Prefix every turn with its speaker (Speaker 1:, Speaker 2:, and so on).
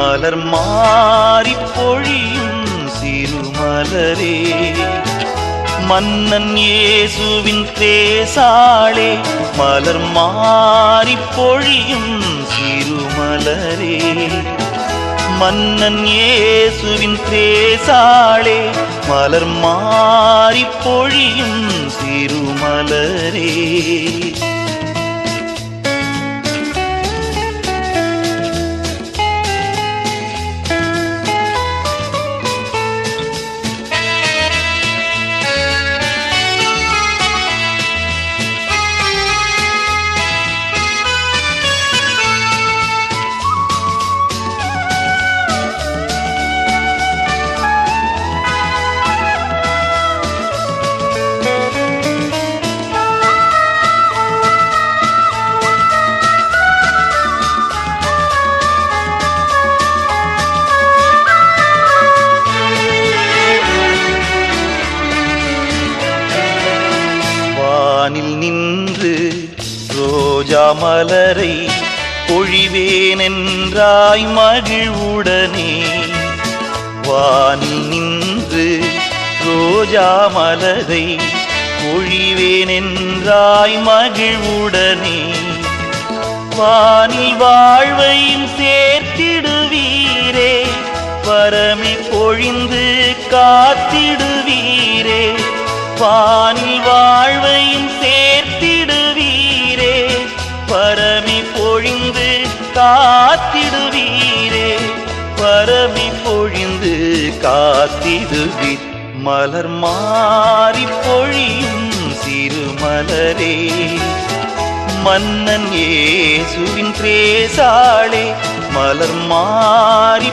Speaker 1: மலர் மாறி பொழியும் சிறுமலரே, மன்னன் இயேசுவின் பேசாளே, மலர் மாறி பொழியும் சிறுமலரே, மன்னன் இயேசுவின் பேசாளே, மலர் மாறி பொழியும் சிறுமலரே. வானில் நின்று ரோஜா மலரை பொழிவேனென்றாய் மகிழ்வுடனே, வானில் நின்று ரோஜா மலரை பொழிவேனென்றாய் மகிழ்வுடனே, வானில் வாழ்வையும் சேர்த்திடுவீரே, வரமை பொழிந்து காத்திடுவீரே, வானில் வாழ்வையும் சேர்த்திடுவீரே, பரமி பொழிந்து காத்திடுவீரே, பரமி பொழிந்து காத்திடுவீர். மலர் மாறி பொழியும் சிறுமலரே, மன்னன் இயேசுவின் பேசாளே, மலர் மாறி